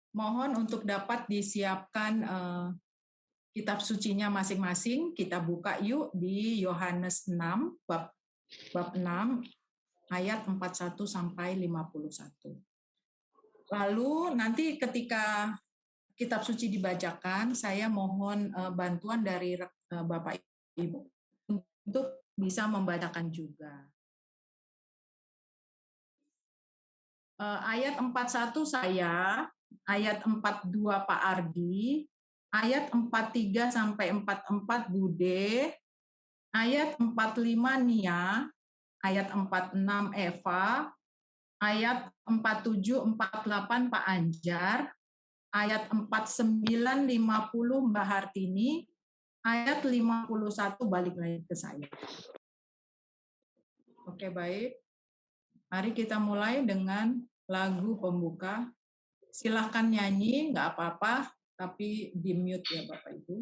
Mohon untuk dapat disiapkan kitab sucinya masing-masing. Kita buka yuk di Yohanes 6, bab 6, ayat 41 sampai 51. Lalu nanti ketika kitab suci dibacakan, saya mohon bantuan dari Bapak Ibu untuk bisa membacakan juga. Ayat 41 saya, ayat 42 Pak Ardi, ayat 43 sampai 44 Bude, ayat 45 Nia, ayat 46 Eva, ayat 47 48 Pak Anjar, ayat 49 50 Mbak Hartini, ayat 51 balik lagi ke saya. Oke, baik. Mari kita mulai dengan lagu pembuka. Silahkan nyanyi, nggak apa-apa, tapi di mute ya Bapak Ibu.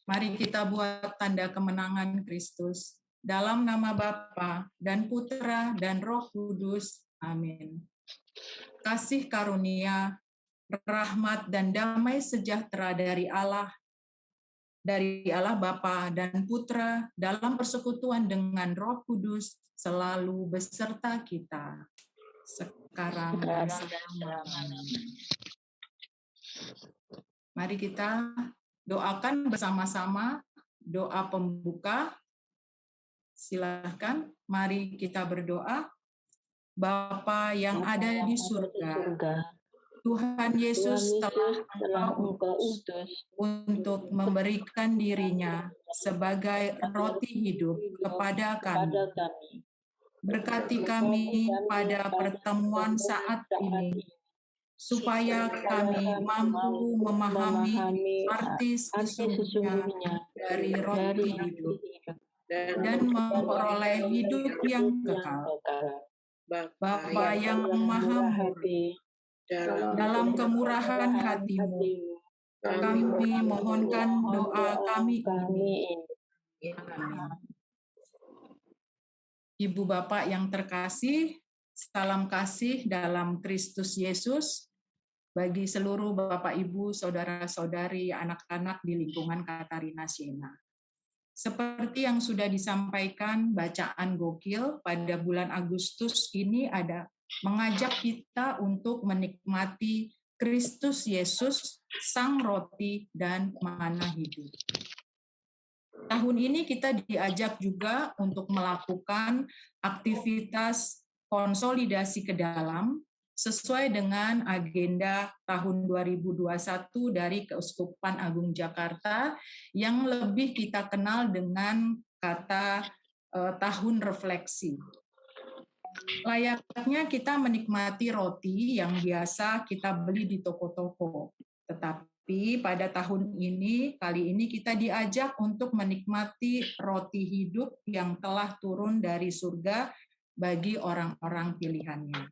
Mari kita buat tanda kemenangan Kristus. Dalam nama Bapa dan Putra dan Roh Kudus. Amin. Kasih karunia, rahmat dan damai sejahtera dari Allah Bapa dan Putra dalam persekutuan dengan Roh Kudus selalu beserta kita. Sekarang dan selama-lamanya. Mari kita doakan bersama-sama doa pembuka. Silahkan, mari kita berdoa. Bapa yang ada di surga, Tuhan Yesus telah Engkau utus untuk memberikan dirinya sebagai roti hidup kepada kami. Berkati kami pada pertemuan saat ini, supaya kami mampu memahami arti sesungguhnya dari roti hidup dan memperoleh hidup yang kekal. Bapa yang maha murni, dalam kemurahan hati-Mu, kami mohonkan doa kami ini. Amin. Ibu Bapak yang terkasih, salam kasih dalam Kristus Yesus bagi seluruh Bapak Ibu, saudara-saudari, anak-anak di lingkungan Katarina Siena. Seperti yang sudah disampaikan bacaan gokil pada bulan Agustus ini ada mengajak kita untuk menikmati Kristus Yesus, Sang Roti dan Mana Hidup. Tahun ini kita diajak juga untuk melakukan aktivitas konsolidasi ke dalam sesuai dengan agenda tahun 2021 dari Keuskupan Agung Jakarta yang lebih kita kenal dengan kata tahun refleksi. Layaknya kita menikmati roti yang biasa kita beli di toko-toko, tetapi pada tahun ini, kali ini kita diajak untuk menikmati roti hidup yang telah turun dari surga bagi orang-orang pilihannya.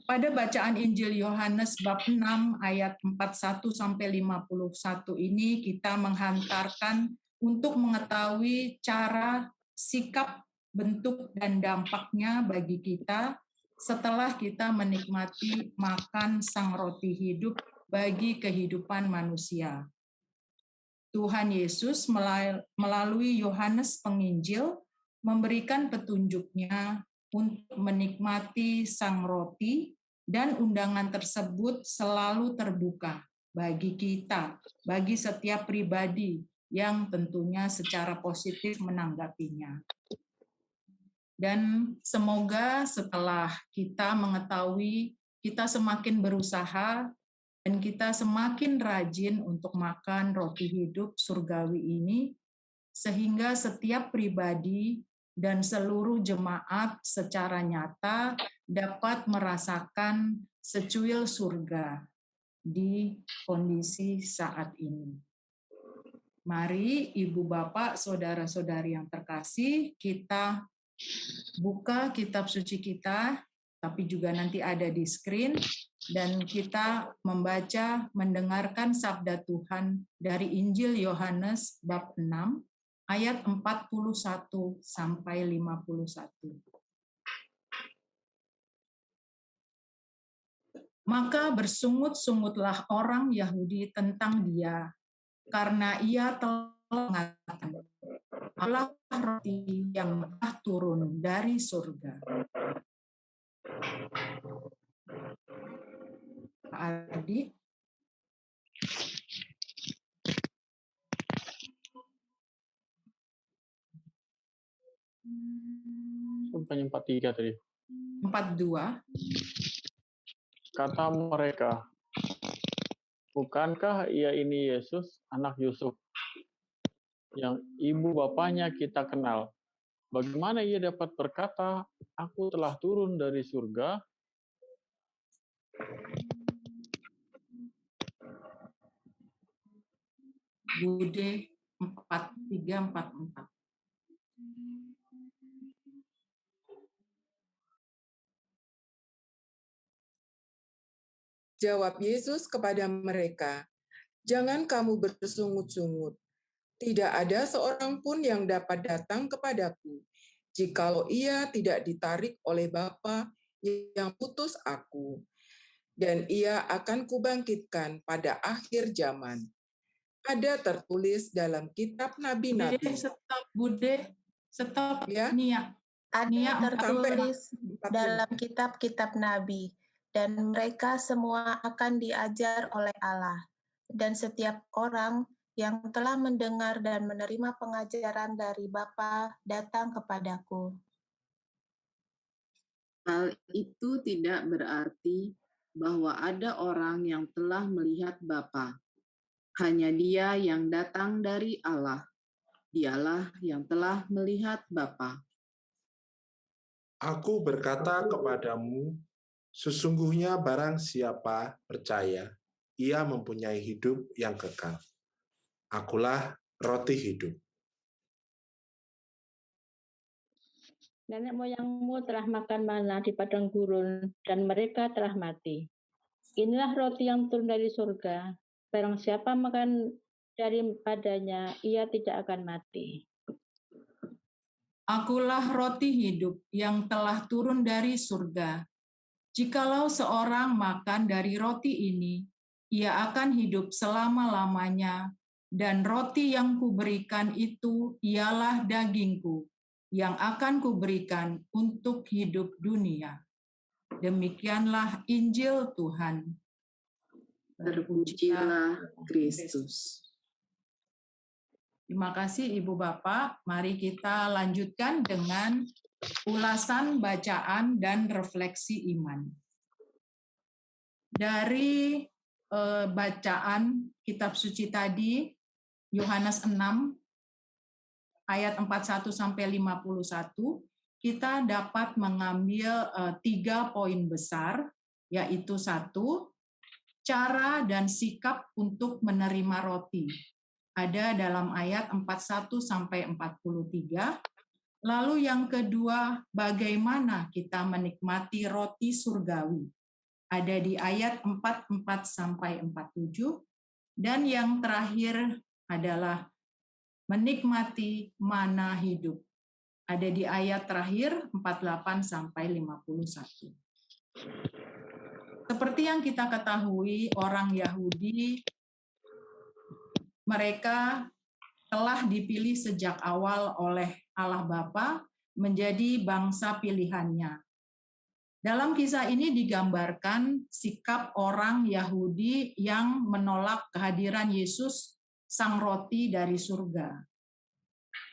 Pada bacaan Injil Yohanes bab 6 ayat 41 sampai 51 ini kita menghantarkan untuk mengetahui cara, sikap, bentuk dan dampaknya bagi kita setelah kita menikmati makan sang roti hidup bagi kehidupan manusia. Tuhan Yesus melalui Yohanes Penginjil memberikan petunjuknya untuk menikmati sang roti, dan undangan tersebut selalu terbuka bagi kita, bagi setiap pribadi yang tentunya secara positif menanggapinya. Dan semoga setelah kita mengetahui, kita semakin berusaha dan kita semakin rajin untuk makan roti hidup surgawi ini, sehingga setiap pribadi dan seluruh jemaat secara nyata dapat merasakan secuil surga di kondisi saat ini. Mari Ibu Bapak, Saudara-saudari yang terkasih, kita buka kitab suci kita, tapi juga nanti ada di screen, dan kita membaca, mendengarkan sabda Tuhan dari Injil Yohanes bab 6, ayat 41 sampai 51. Maka bersungut-sungutlah orang Yahudi tentang dia, karena ia telah mengatakan, Allah roti yang telah turun dari surga. Pak Ardi. Sampai 43 tadi. 42. Kata mereka, bukankah ia ini Yesus, anak Yusuf, yang ibu bapaknya kita kenal? Bagaimana ia dapat berkata, aku telah turun dari surga? Bude 4344. Jawab Yesus kepada mereka, "Jangan kamu bersungut-sungut. Tidak ada seorang pun yang dapat datang kepadaku, jikalau ia tidak ditarik oleh Bapa yang putus aku. Dan ia akan kubangkitkan pada akhir zaman. Ada tertulis dalam kitab nabi-nabi." Bude, stop. Ya. Nia. Ada tertulis dalam kitab-kitab nabi, dan mereka semua akan diajar oleh Allah. Dan setiap orang yang telah mendengar dan menerima pengajaran dari Bapa datang kepadaku. Hal itu tidak berarti bahwa ada orang yang telah melihat Bapa. Hanya Dia yang datang dari Allah. Dialah yang telah melihat Bapa. Aku berkata kepadamu, sesungguhnya barang siapa percaya, ia mempunyai hidup yang kekal. Akulah roti hidup. Nenek moyangmu telah makan mana di padang gurun, dan mereka telah mati. Inilah roti yang turun dari surga. Barang siapa makan daripadanya, ia tidak akan mati. Akulah roti hidup yang telah turun dari surga. Jikalau seorang makan dari roti ini, ia akan hidup selama-lamanya, dan roti yang kuberikan itu ialah dagingku, yang akan kuberikan untuk hidup dunia. Demikianlah Injil Tuhan. Terpujilah Kristus. Terima kasih Ibu Bapak. Mari kita lanjutkan dengan ulasan bacaan dan refleksi iman. Dari bacaan kitab suci tadi, Yohanes 6, ayat 41 sampai 51, kita dapat mengambil 3 poin besar, yaitu 1, cara dan sikap untuk menerima roti. Ada dalam ayat 41 sampai 43. Lalu yang kedua, bagaimana kita menikmati roti surgawi. ada di ayat 44 sampai 47, dan yang terakhir adalah menikmati mana hidup. Ada di ayat terakhir 48 sampai 51. Seperti yang kita ketahui, orang Yahudi mereka telah dipilih sejak awal oleh Allah Bapa menjadi bangsa pilihannya. Dalam kisah ini digambarkan sikap orang Yahudi yang menolak kehadiran Yesus, Sang Roti dari surga.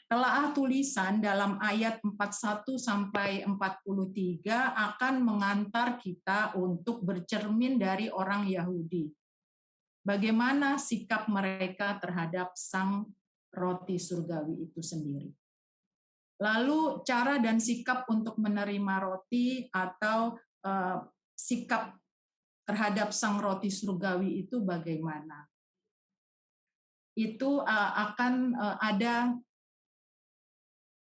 Telaah tulisan dalam ayat 41 sampai 43 akan mengantar kita untuk bercermin dari orang Yahudi. Bagaimana sikap mereka terhadap Sang Roti surgawi itu sendiri. Lalu cara dan sikap untuk menerima roti atau sikap terhadap Sang Roti surgawi itu bagaimana? Itu akan ada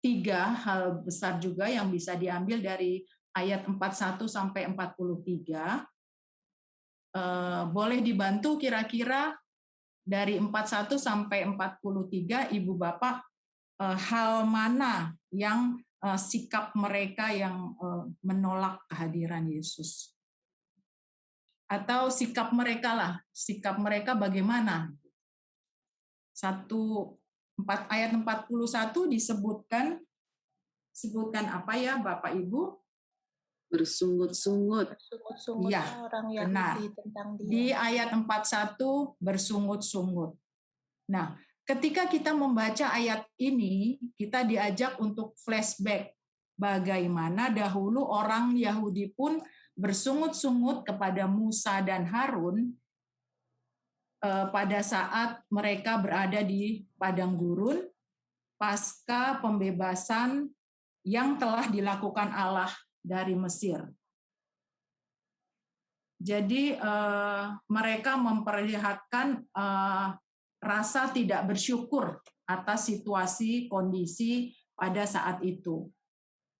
3 hal besar juga yang bisa diambil dari ayat 41 sampai 43. Boleh dibantu kira-kira dari 41 sampai 43, Ibu Bapak, hal mana yang sikap mereka yang menolak kehadiran Yesus? Atau sikap mereka bagaimana? Ayat 41 disebutkan apa ya Bapak Ibu? Bersungut-sungut. Ya, orang benar. Yahudi tentang dia. Di ayat 41 bersungut-sungut. Nah, ketika kita membaca ayat ini, kita diajak untuk flashback bagaimana dahulu orang Yahudi pun bersungut-sungut kepada Musa dan Harun pada saat mereka berada di padang gurun pasca pembebasan yang telah dilakukan Allah dari Mesir. Jadi mereka memperlihatkan rasa tidak bersyukur atas situasi kondisi pada saat itu.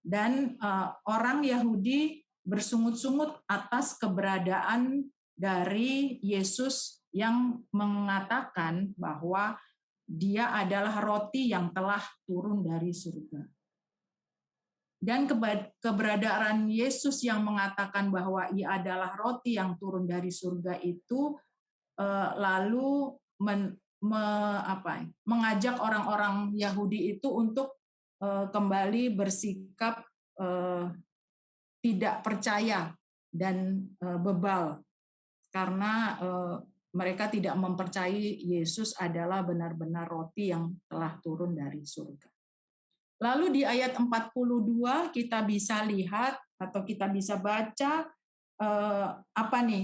Dan orang Yahudi bersungut-sungut atas keberadaan dari Yesus yang mengatakan bahwa dia adalah roti yang telah turun dari surga. Dan keberadaan Yesus yang mengatakan bahwa ia adalah roti yang turun dari surga itu lalu mengajak orang-orang Yahudi itu untuk kembali bersikap tidak percaya dan bebal karena mereka tidak mempercayai Yesus adalah benar-benar roti yang telah turun dari surga. Lalu di ayat 42 kita bisa lihat atau kita bisa baca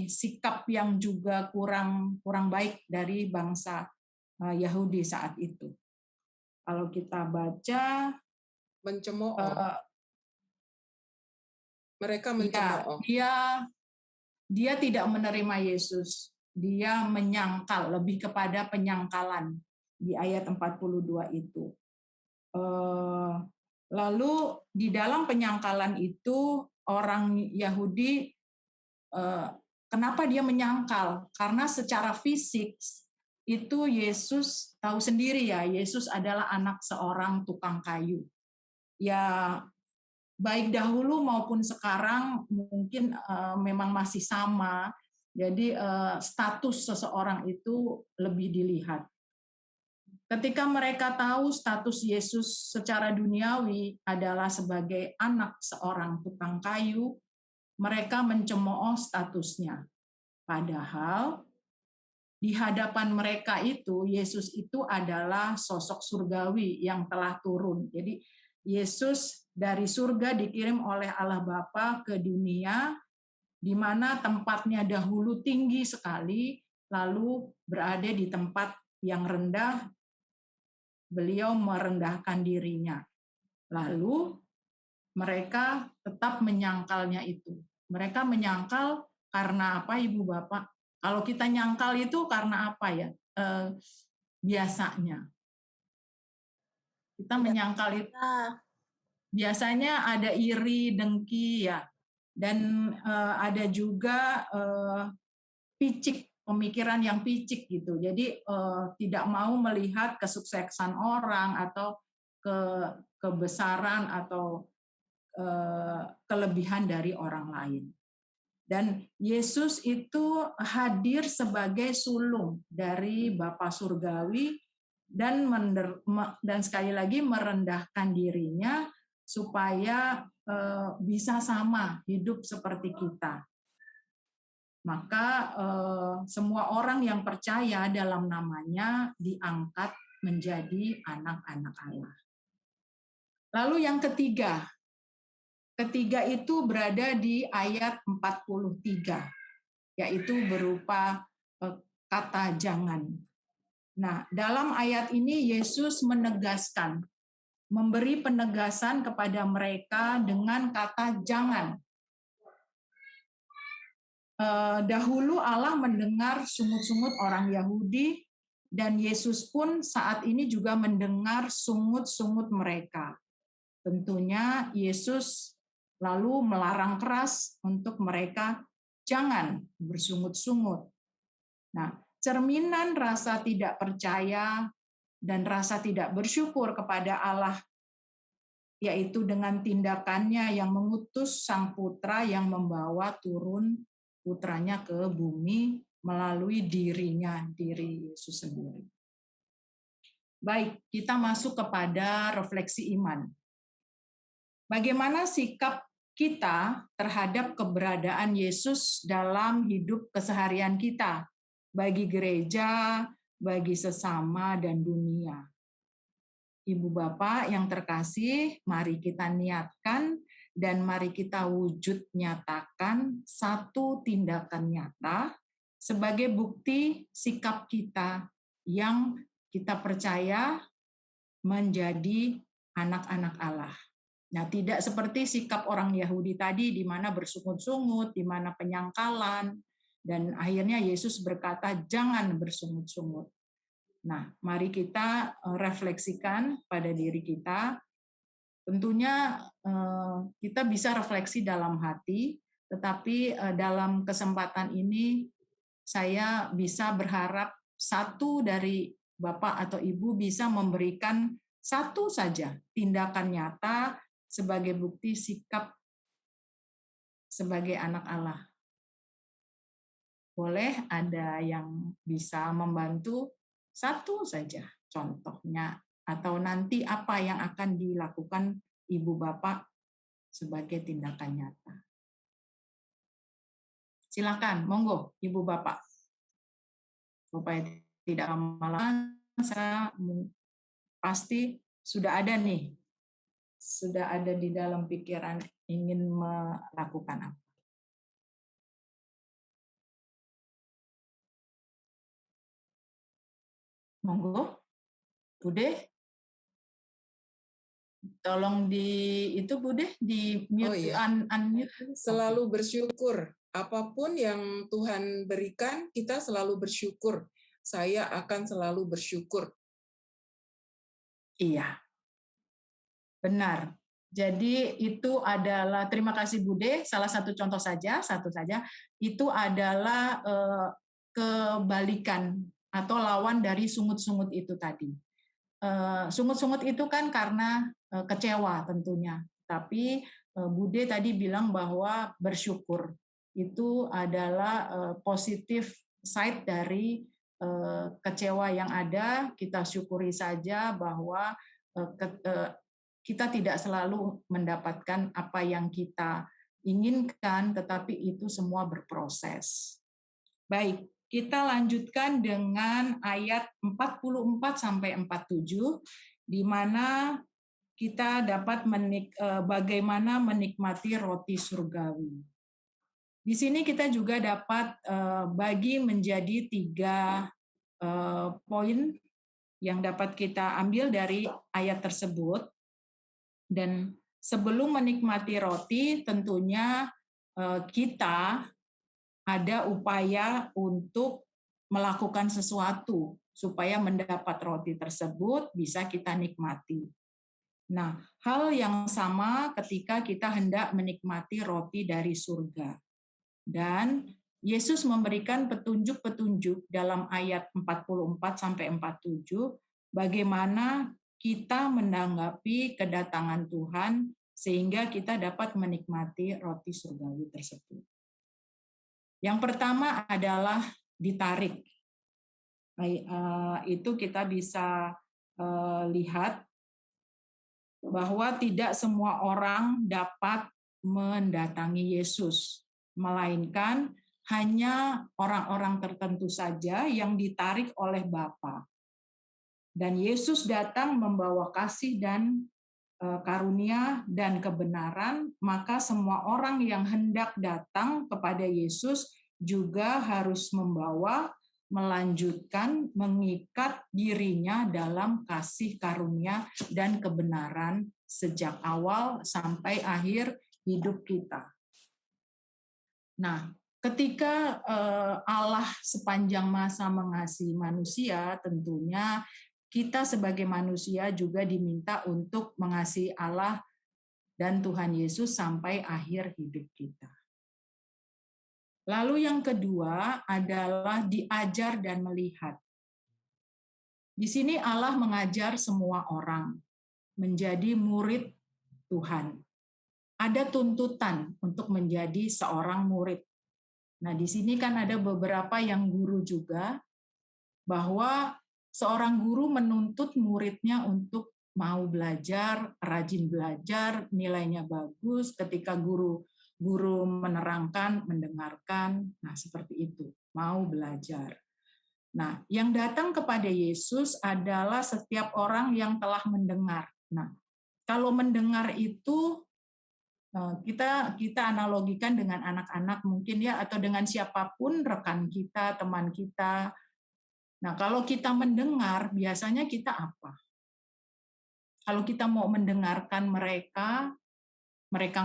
sikap yang juga kurang baik dari bangsa Yahudi saat itu. Kalau kita baca mencemooh. Mereka mencemooh. Dia tidak menerima Yesus. Dia menyangkal, lebih kepada penyangkalan di ayat 42 itu. Lalu di dalam penyangkalan itu orang Yahudi kenapa dia menyangkal? Karena secara fisik itu Yesus tahu sendiri ya, Yesus adalah anak seorang tukang kayu. Ya baik dahulu maupun sekarang mungkin memang masih sama. Jadi status seseorang itu lebih dilihat. Ketika mereka tahu status Yesus secara duniawi adalah sebagai anak seorang tukang kayu, mereka mencemooh statusnya. Padahal di hadapan mereka itu, Yesus itu adalah sosok surgawi yang telah turun. Jadi Yesus dari surga dikirim oleh Allah Bapa ke dunia, di mana tempatnya dahulu tinggi sekali, lalu berada di tempat yang rendah. Beliau merendahkan dirinya. Lalu mereka tetap menyangkalnya itu. Mereka menyangkal karena apa, Ibu Bapak? Kalau kita nyangkal itu karena apa ya? Biasanya. Kita menyangkal itu biasanya ada iri, dengki ya. Dan ada juga pemikiran yang picik gitu. Jadi tidak mau melihat kesuksesan orang atau kebesaran atau kelebihan dari orang lain. Dan Yesus itu hadir sebagai sulung dari Bapa Surgawi dan sekali lagi merendahkan dirinya supaya bisa sama hidup seperti kita. Maka semua orang yang percaya dalam namanya diangkat menjadi anak-anak Allah. Lalu yang ketiga itu berada di ayat 43, yaitu berupa kata jangan. Nah, dalam ayat ini Yesus menegaskan, memberi penegasan kepada mereka dengan kata jangan. Dahulu Allah mendengar sungut-sungut orang Yahudi, dan Yesus pun saat ini juga mendengar sungut-sungut mereka. Tentunya Yesus lalu melarang keras untuk mereka jangan bersungut-sungut. Nah, cerminan rasa tidak percaya dan rasa tidak bersyukur kepada Allah, yaitu dengan tindakannya yang mengutus Sang Putra yang membawa turun putranya ke bumi melalui diri Yesus sendiri. Baik, kita masuk kepada refleksi iman. Bagaimana sikap kita terhadap keberadaan Yesus dalam hidup keseharian kita, bagi gereja, bagi sesama, dan dunia. Ibu Bapak yang terkasih, mari kita niatkan dan mari kita wujud nyatakan satu tindakan nyata sebagai bukti sikap kita yang kita percaya menjadi anak-anak Allah. Nah, tidak seperti sikap orang Yahudi tadi, di mana bersungut-sungut, di mana penyangkalan, dan akhirnya Yesus berkata, jangan bersungut-sungut. Nah, mari kita refleksikan pada diri kita. Tentunya kita bisa refleksi dalam hati, tetapi dalam kesempatan ini saya bisa berharap satu dari Bapak atau Ibu bisa memberikan satu saja tindakan nyata sebagai bukti sikap sebagai anak Allah. Boleh ada yang bisa membantu satu saja contohnya, atau nanti apa yang akan dilakukan Ibu Bapak sebagai tindakan nyata. Silakan, monggo Ibu Bapak. Supaya tidak lama-lama, saya pasti sudah ada nih. Sudah ada di dalam pikiran ingin melakukan apa. Monggo, Bude. Tolong di mute, unmute. Selalu bersyukur. Apapun yang Tuhan berikan, kita selalu bersyukur. Saya akan selalu bersyukur. Iya. Benar. Jadi itu adalah, terima kasih Bude, salah satu contoh saja, itu adalah kebalikan atau lawan dari sungut-sungut itu tadi. Sungut-sungut itu kan karena kecewa tentunya, tapi Bude tadi bilang bahwa bersyukur itu adalah positif side dari kecewa yang ada. Kita syukuri saja bahwa kita tidak selalu mendapatkan apa yang kita inginkan, tetapi itu semua berproses. Baik, kita lanjutkan dengan ayat 44-47, di mana kita dapat bagaimana menikmati roti surgawi. Di sini kita juga dapat bagi menjadi 3 poin yang dapat kita ambil dari ayat tersebut. Dan sebelum menikmati roti, tentunya kita ada upaya untuk melakukan sesuatu supaya mendapat roti tersebut bisa kita nikmati. Nah, hal yang sama ketika kita hendak menikmati roti dari surga. Dan Yesus memberikan petunjuk-petunjuk dalam ayat 44-47 bagaimana kita menanggapi kedatangan Tuhan sehingga kita dapat menikmati roti surgawi tersebut. Yang pertama adalah ditarik. Itu kita bisa lihat bahwa tidak semua orang dapat mendatangi Yesus, melainkan hanya orang-orang tertentu saja yang ditarik oleh Bapa. Dan Yesus datang membawa kasih dan karunia dan kebenaran, maka semua orang yang hendak datang kepada Yesus juga harus membawa, melanjutkan, mengikat dirinya dalam kasih karunia dan kebenaran sejak awal sampai akhir hidup kita. Nah, ketika Allah sepanjang masa mengasihi manusia, tentunya kita sebagai manusia juga diminta untuk mengasihi Allah dan Tuhan Yesus sampai akhir hidup kita. Lalu yang kedua adalah diajar dan melihat. Di sini Allah mengajar semua orang menjadi murid Tuhan. Ada tuntutan untuk menjadi seorang murid. Nah, di sini kan ada beberapa yang guru juga, bahwa seorang guru menuntut muridnya untuk mau belajar, rajin belajar, nilainya bagus, ketika guru menerangkan, mendengarkan, nah seperti itu, mau belajar. Nah, yang datang kepada Yesus adalah setiap orang yang telah mendengar. Nah, kalau mendengar itu kita analogikan dengan anak-anak mungkin ya, atau dengan siapapun, rekan kita, teman kita. Nah, kalau kita mendengar, biasanya kita apa? Kalau kita mau mendengarkan mereka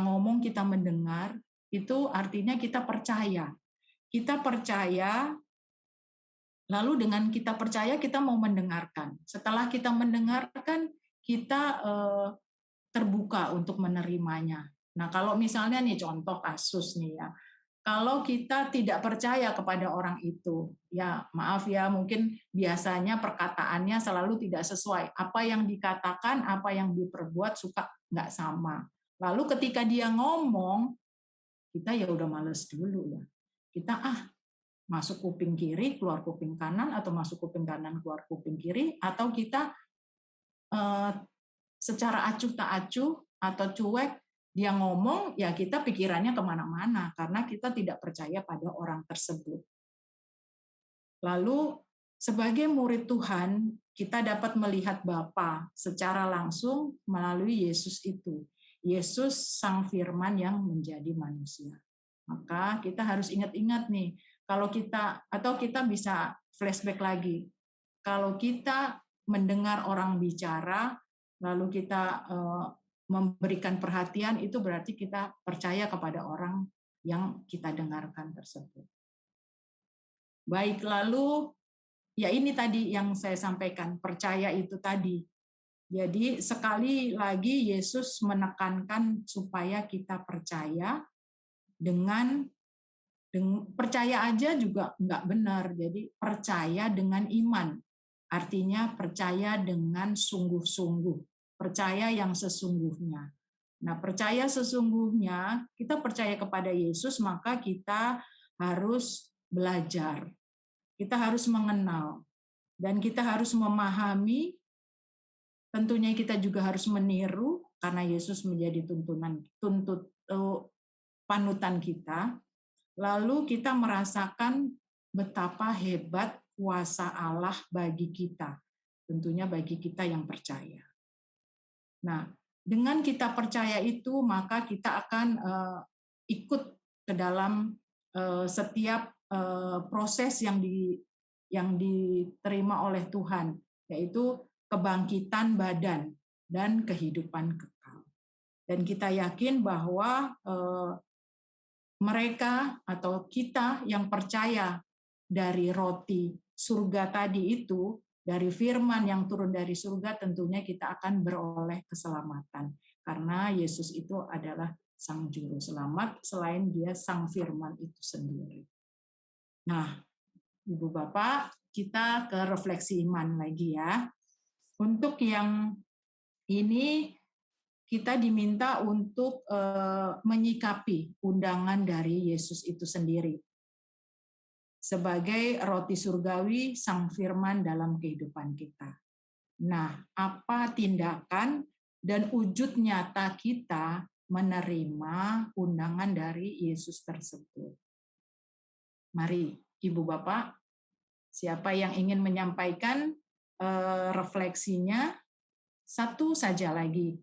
ngomong, kita mendengar, itu artinya kita percaya. Kita percaya, lalu dengan kita percaya, kita mau mendengarkan. Setelah kita mendengarkan, kita terbuka untuk menerimanya. Nah, kalau misalnya nih contoh kasus nih ya, kalau kita tidak percaya kepada orang itu, ya maaf ya, mungkin biasanya perkataannya selalu tidak sesuai. Apa yang dikatakan, apa yang diperbuat suka nggak sama. Lalu ketika dia ngomong, kita ya udah males dulu ya. Kita masuk kuping kiri, keluar kuping kanan, atau masuk kuping kanan, keluar kuping kiri, atau kita secara acuh tak acuh atau cuek, dia ngomong, ya kita pikirannya kemana-mana, karena kita tidak percaya pada orang tersebut. Lalu, sebagai murid Tuhan, kita dapat melihat Bapa secara langsung melalui Yesus itu. Yesus Sang Firman yang menjadi manusia. Maka kita harus ingat-ingat nih, kalau kita bisa flashback lagi. Kalau kita mendengar orang bicara, lalu kita memberikan perhatian, itu berarti kita percaya kepada orang yang kita dengarkan tersebut. Baik, lalu ya ini tadi yang saya sampaikan, percaya itu tadi. Jadi sekali lagi Yesus menekankan supaya kita percaya, dengan percaya aja juga nggak benar. Jadi percaya dengan iman, artinya percaya dengan sungguh-sungguh. Percaya yang sesungguhnya. Nah, percaya sesungguhnya, kita percaya kepada Yesus, maka kita harus belajar. Kita harus mengenal. Dan kita harus memahami, tentunya kita juga harus meniru, karena Yesus menjadi panutan kita. Lalu kita merasakan betapa hebat kuasa Allah bagi kita. Tentunya bagi kita yang percaya. Nah, dengan kita percaya itu, maka kita akan ikut ke dalam setiap proses yang diterima oleh Tuhan, yaitu kebangkitan badan dan kehidupan kekal. Dan kita yakin bahwa mereka atau kita yang percaya dari roti surga tadi itu, dari firman yang turun dari surga, tentunya kita akan beroleh keselamatan. Karena Yesus itu adalah Sang Juru Selamat, selain Dia Sang Firman itu sendiri. Nah, Ibu Bapak, kita ke refleksi iman lagi ya. Untuk yang ini, kita diminta untuk menyikapi undangan dari Yesus itu sendiri sebagai roti surgawi Sang Firman dalam kehidupan kita. Nah, apa tindakan dan wujud nyata kita menerima undangan dari Yesus tersebut? Mari, Ibu Bapak, siapa yang ingin menyampaikan refleksinya? Satu saja lagi,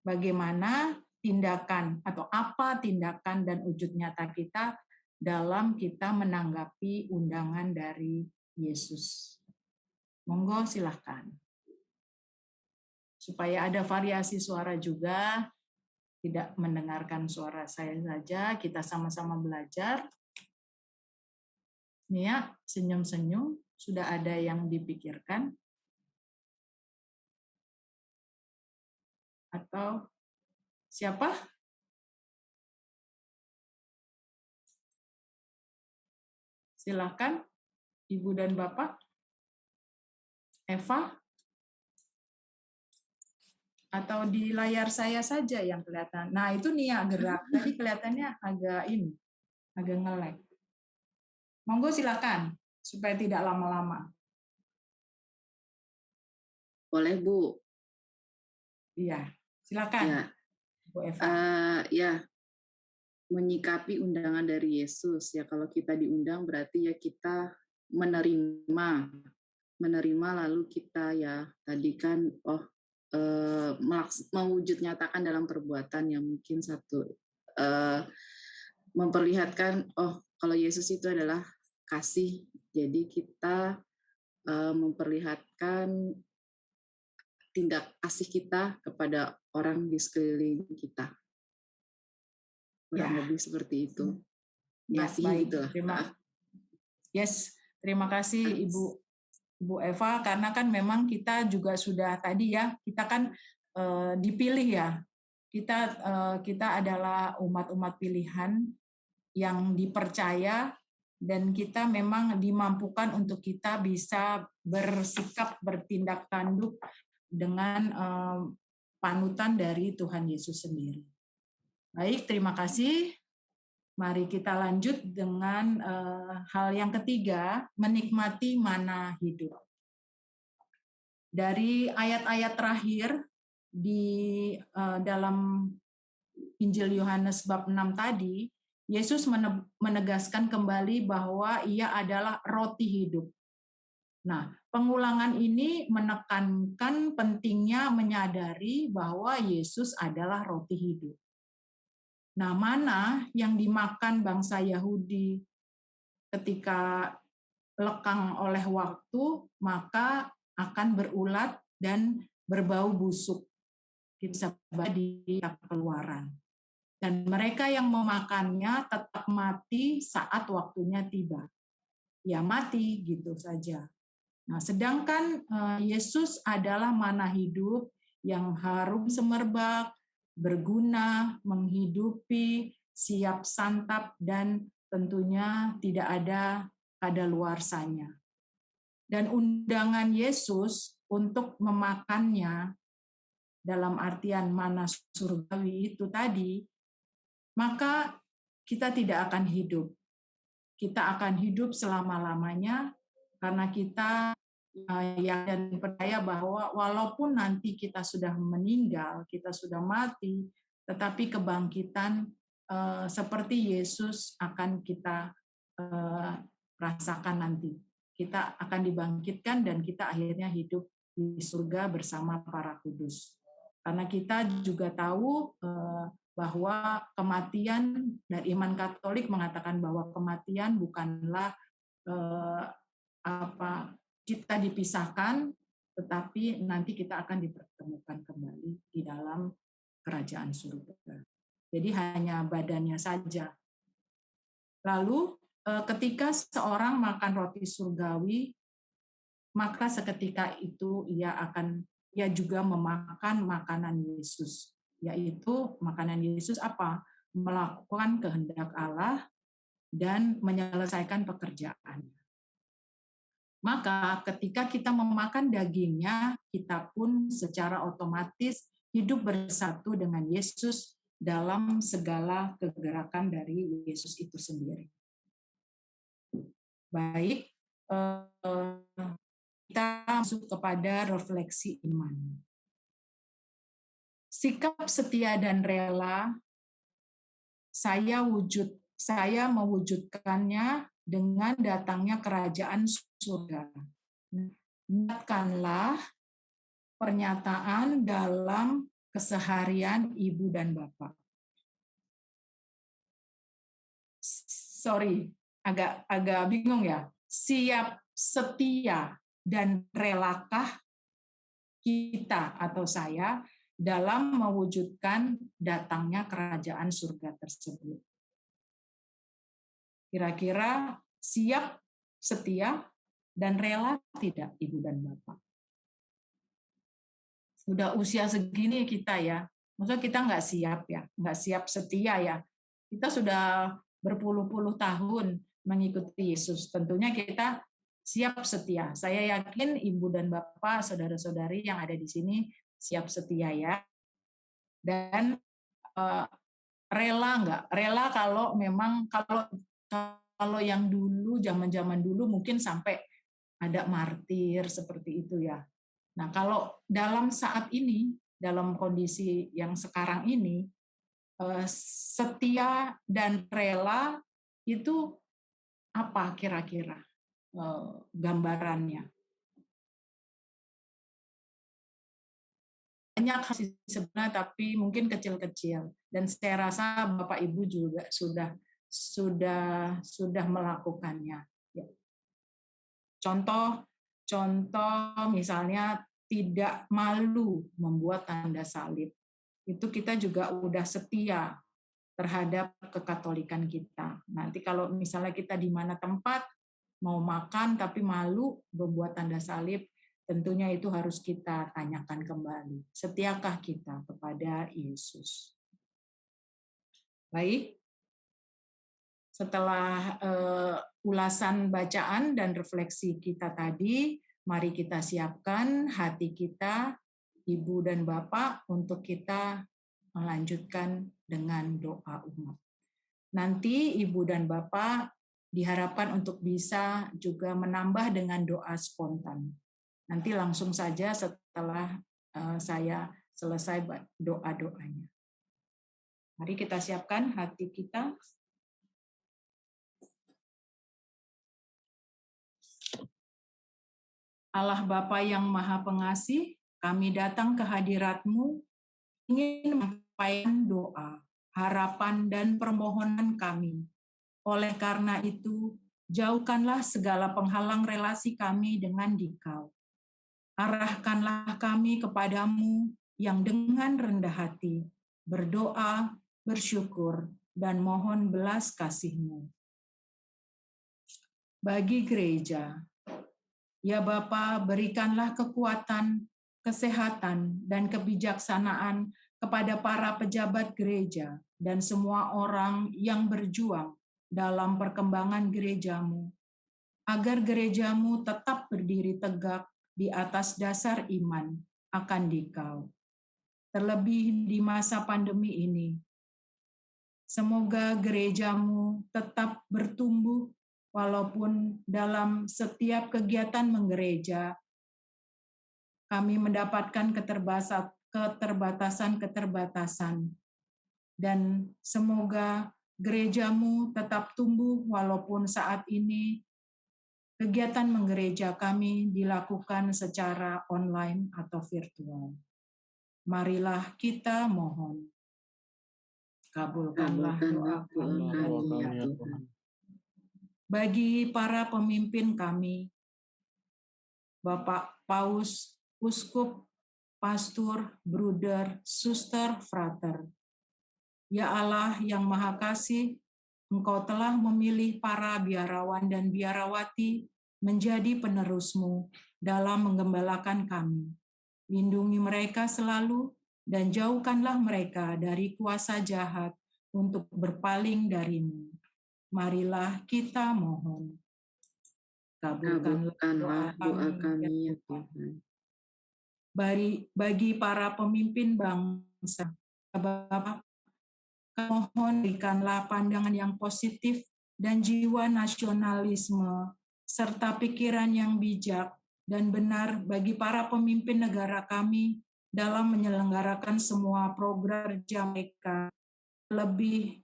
bagaimana tindakan atau apa tindakan dan wujud nyata kita dalam kita menanggapi undangan dari Yesus. Monggo silahkan. Supaya ada variasi suara juga, tidak mendengarkan suara saya saja, kita sama-sama belajar. Nia, senyum-senyum, sudah ada yang dipikirkan? Atau siapa? Silakan, Ibu dan Bapak. Eva? Atau di layar saya saja yang kelihatan. Nah, itu Nia gerak. Tadi kelihatannya agak nge-lag. Monggo silakan, supaya tidak lama-lama. Boleh, Bu? Iya, silakan. Ya. Bu Eva. Ya, menyikapi undangan dari Yesus. Ya, kalau kita diundang berarti ya kita menerima lalu kita ya tadi kan mewujud nyatakan dalam perbuatan yang mungkin satu memperlihatkan kalau Yesus itu adalah kasih, jadi kita memperlihatkan tindak kasih kita kepada orang di sekeliling kita. Kurang lebih seperti itu. Baik. Terima kasih Ibu Eva, karena kan memang kita juga sudah tadi ya, kita kan dipilih ya. Kita adalah umat-umat pilihan yang dipercaya, dan kita memang dimampukan untuk kita bisa bersikap, bertindak tanduk dengan panutan dari Tuhan Yesus sendiri. Baik, terima kasih. Mari kita lanjut dengan hal yang ketiga, menikmati mana hidup. Dari ayat-ayat terakhir di dalam Injil Yohanes bab 6 tadi, Yesus menegaskan kembali bahwa Ia adalah roti hidup. Nah, pengulangan ini menekankan pentingnya menyadari bahwa Yesus adalah roti hidup. Nah, mana yang dimakan bangsa Yahudi ketika lekang oleh waktu, maka akan berulat dan berbau busuk. Kita baca di Keluaran. Dan mereka yang memakannya tetap mati saat waktunya tiba. Ya mati gitu saja. Nah, sedangkan Yesus adalah mana hidup yang harum semerbak, berguna, menghidupi, siap santap, dan tentunya tidak ada kadaluarsanya. Dan undangan Yesus untuk memakannya dalam artian mana surgawi itu tadi, maka kita tidak akan hidup. Kita akan hidup selama-lamanya karena kita dan percaya bahwa walaupun nanti kita sudah meninggal, kita sudah mati, tetapi kebangkitan seperti Yesus akan kita rasakan nanti. Kita akan dibangkitkan dan kita akhirnya hidup di surga bersama para kudus. Karena kita juga tahu bahwa kematian, dan iman Katolik mengatakan bahwa kematian bukanlah kita dipisahkan, tetapi nanti kita akan dipertemukan kembali di dalam kerajaan surga. Jadi hanya badannya saja. Lalu ketika seorang makan roti surgawi, maka seketika itu ia juga memakan makanan Yesus, yaitu makanan Yesus apa? Melakukan kehendak Allah dan menyelesaikan pekerjaan. Maka ketika kita memakan dagingnya, kita pun secara otomatis hidup bersatu dengan Yesus dalam segala kegerakan dari Yesus itu sendiri. Baik, kita masuk kepada refleksi iman. Sikap setia dan rela saya mewujudkannya dengan datangnya kerajaan surga. Niatkanlah pernyataan dalam keseharian ibu dan bapak. Sorry, agak bingung ya. Siap, setia, dan relakah kita atau saya dalam mewujudkan datangnya kerajaan surga tersebut? Kira-kira siap, setia, dan rela tidak Ibu dan Bapak? Udah usia segini kita ya, maksudnya kita nggak siap ya, nggak siap setia ya. Kita sudah berpuluh-puluh tahun mengikuti Yesus, tentunya kita siap setia. Saya yakin Ibu dan Bapak, saudara-saudari yang ada di sini siap setia ya. Dan rela nggak? Rela kalau memang kalau yang dulu, zaman-zaman dulu mungkin sampai ada martir seperti itu ya. Nah, kalau dalam saat ini, dalam kondisi yang sekarang ini, setia dan rela itu apa kira-kira gambarannya? Banyak sih sebenarnya, tapi mungkin kecil-kecil. Dan saya rasa Bapak Ibu juga sudah melakukannya. Contoh misalnya tidak malu membuat tanda salib. Itu kita juga udah setia terhadap kekatolikan kita. Nanti kalau misalnya kita di mana tempat mau makan tapi malu membuat tanda salib, tentunya itu harus kita tanyakan kembali. Setiakah kita kepada Yesus? Baik. Setelah ulasan bacaan dan refleksi kita tadi, mari kita siapkan hati kita, Ibu dan Bapak, untuk kita melanjutkan dengan doa umat. Nanti Ibu dan Bapak diharapkan untuk bisa juga menambah dengan doa spontan. Nanti langsung saja setelah saya selesai doa-doanya. Mari kita siapkan hati kita. Allah Bapa yang Maha Pengasih, kami datang ke hadirat-Mu ingin menyampaikan doa, harapan, dan permohonan kami. Oleh karena itu, jauhkanlah segala penghalang relasi kami dengan Dikau. Arahkanlah kami kepadamu yang dengan rendah hati, berdoa, bersyukur, dan mohon belas kasih-Mu. Bagi gereja, ya Bapa, berikanlah kekuatan, kesehatan, dan kebijaksanaan kepada para pejabat gereja dan semua orang yang berjuang dalam perkembangan gereja-Mu, agar gereja-Mu tetap berdiri tegak di atas dasar iman akan Dikau. Terlebih di masa pandemi ini, semoga gereja-Mu tetap bertumbuh walaupun dalam setiap kegiatan menggereja, kami mendapatkan keterbatasan-keterbatasan. Dan semoga gereja-Mu tetap tumbuh walaupun saat ini kegiatan menggereja kami dilakukan secara online atau virtual. Marilah kita mohon. Kabulkanlah doa kami ya Tuhan. Bagi para pemimpin kami, Bapak Paus, Uskup, Pastor, Bruder, Suster, Frater. Ya Allah yang Maha Kasih, Engkau telah memilih para biarawan dan biarawati menjadi penerus-Mu dalam menggembalakan kami. Lindungi mereka selalu dan jauhkanlah mereka dari kuasa jahat untuk berpaling dari-Mu. Marilah kita mohon. Kabulkanlah doa kami ya Tuhan. Bagi para pemimpin bangsa, Bapak, mohon berikanlah pandangan yang positif dan jiwa nasionalisme, serta pikiran yang bijak dan benar bagi para pemimpin negara kami dalam menyelenggarakan semua program kerja mereka. Lebih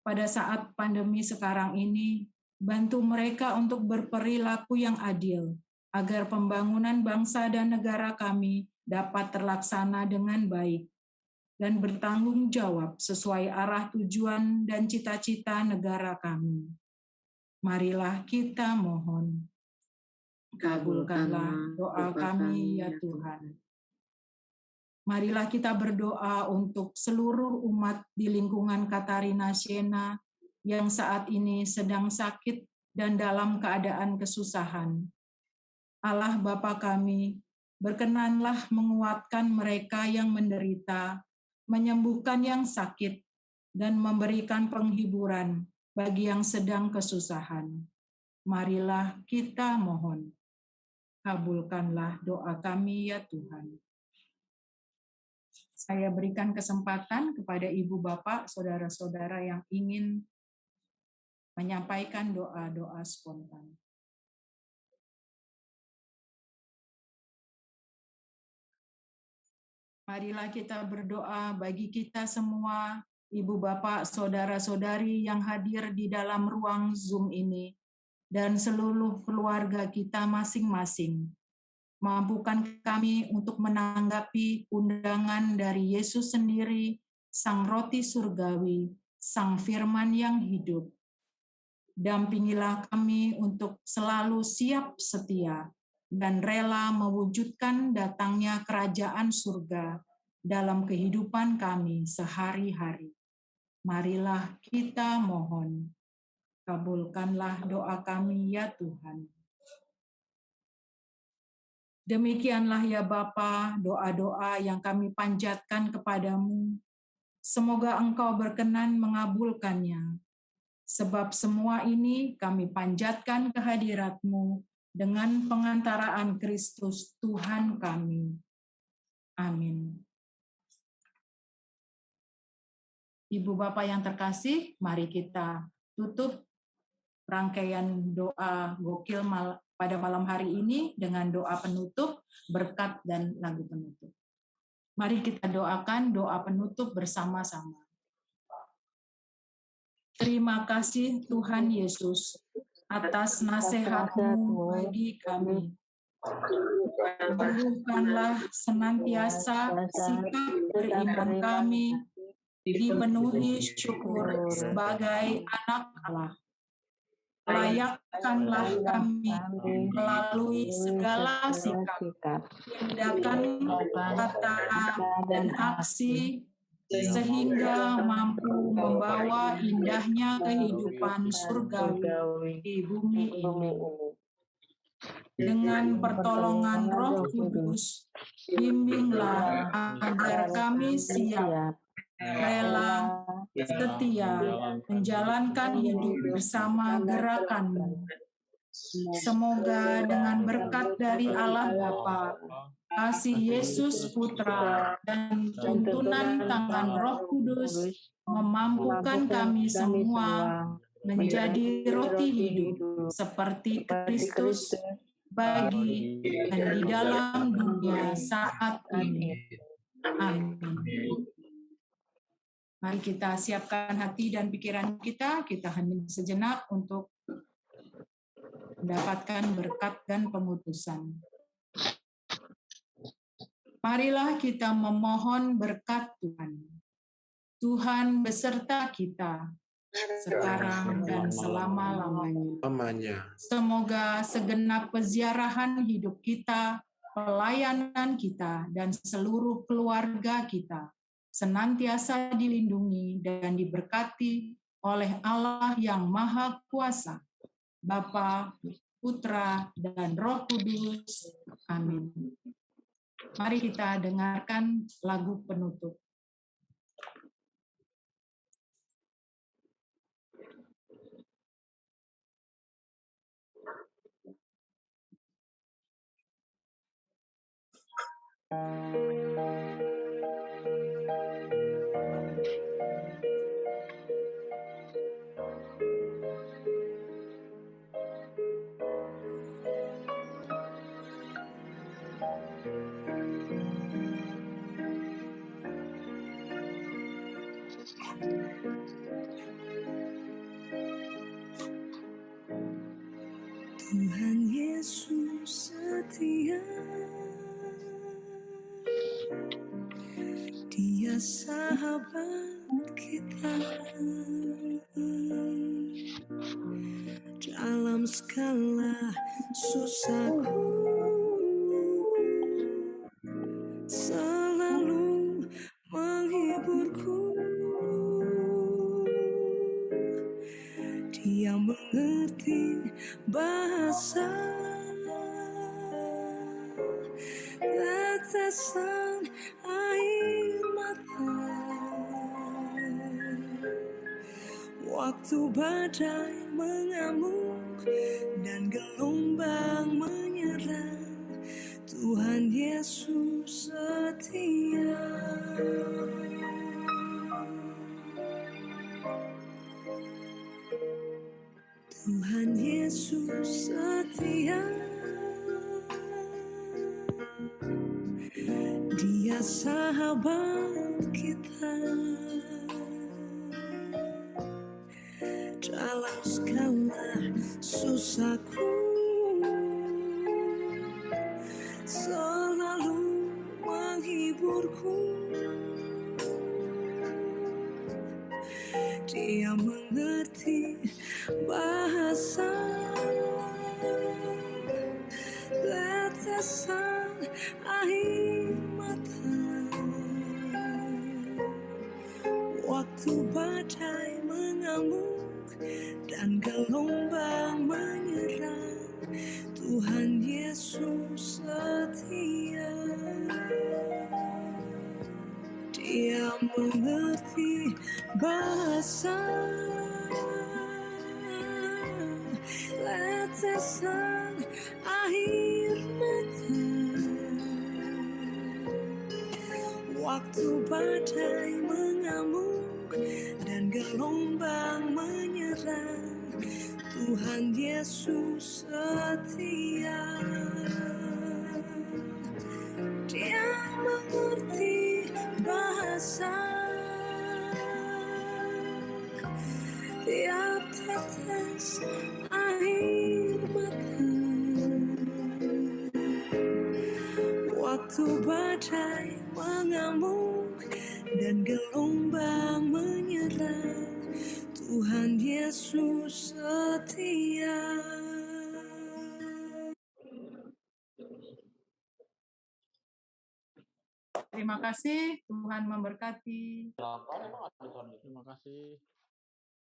pada saat pandemi sekarang ini, bantu mereka untuk berperilaku yang adil, agar pembangunan bangsa dan negara kami dapat terlaksana dengan baik dan bertanggung jawab sesuai arah tujuan dan cita-cita negara kami. Marilah kita mohon. Kabulkanlah doa kami ya Tuhan. Marilah kita berdoa untuk seluruh umat di lingkungan Katarina Siena yang saat ini sedang sakit dan dalam keadaan kesusahan. Allah Bapa kami, berkenanlah menguatkan mereka yang menderita, menyembuhkan yang sakit, dan memberikan penghiburan bagi yang sedang kesusahan. Marilah kita mohon. Kabulkanlah doa kami ya Tuhan. Saya berikan kesempatan kepada Ibu Bapak, Saudara-saudara yang ingin menyampaikan doa-doa spontan. Marilah kita berdoa bagi kita semua, Ibu Bapak, Saudara-saudari yang hadir di dalam ruang Zoom ini, dan seluruh keluarga kita masing-masing. Mampukan kami untuk menanggapi undangan dari Yesus sendiri, Sang Roti Surgawi, Sang Firman yang hidup. Dampingilah kami untuk selalu siap setia dan rela mewujudkan datangnya kerajaan surga dalam kehidupan kami sehari-hari. Marilah kita mohon. Kabulkanlah doa kami ya Tuhan. Demikianlah ya Bapa, doa-doa yang kami panjatkan kepadamu. Semoga Engkau berkenan mengabulkannya. Sebab semua ini kami panjatkan kehadirat-Mu dengan pengantaraan Kristus Tuhan kami. Amin. Ibu Bapak yang terkasih, mari kita tutup rangkaian doa gokil pada malam hari ini dengan doa penutup, berkat, dan lagu penutup. Mari kita doakan doa penutup bersama-sama. Terima kasih Tuhan Yesus atas nasihat-Mu bagi kami. Teguhkanlah senantiasa sikap beriman kami, dipenuhi syukur sebagai anak Allah. Layakkanlah kami melalui segala sikap, tindakan, kata, dan aksi, sehingga mampu membawa indahnya kehidupan surgawi di bumi ini. Dengan pertolongan Roh Kudus, bimbinglah agar kami siap, rela, setia, menjalankan hidup bersama gerakan-Mu. Semoga dengan berkat dari Allah Bapa, kasih Yesus Putra, dan tuntunan tangan Roh Kudus memampukan kami semua menjadi roti hidup seperti Kristus bagi dan di dalam dunia saat ini. Amin. Mari kita siapkan hati dan pikiran kita hening sejenak untuk mendapatkan berkat dan pengutusan. Marilah kita memohon berkat Tuhan. Tuhan beserta kita sekarang dan selama-lamanya. Semoga segenap peziarahan hidup kita, pelayanan kita, dan seluruh keluarga kita senantiasa dilindungi dan diberkati oleh Allah yang Maha Kuasa, Bapa, Putra, dan Roh Kudus. Amin. Mari kita dengarkan lagu penutup. Tuhan Yesus setia, Dia sahabat kita. Dalam segala susahku, selalu menghiburku. Dia mengerti bahasa tetesan air mata. Waktu badai mengamuk dan gelombang menyerang, Tuhan Yesus setia. Tuhan Yesus setia, Dia sahabat kita. Dalam segala susahku, selalu menghiburku. Dia mengerti bahasa tetesan air mata. Waktu badai mengamuk dan gelombang menyerang, Tuhan Yesus setia. Dia mengerti bahasa tetesan air mata. Waktu badai mengamuk dan gelombang menyerang, Tuhan Yesus setia. Dia mengerti bahasa tiap tetes air mata. Waktu badai mengamuk dan gelombang menyerang, Tuhan Yesus setia. Terima kasih, Tuhan memberkati. Terima kasih.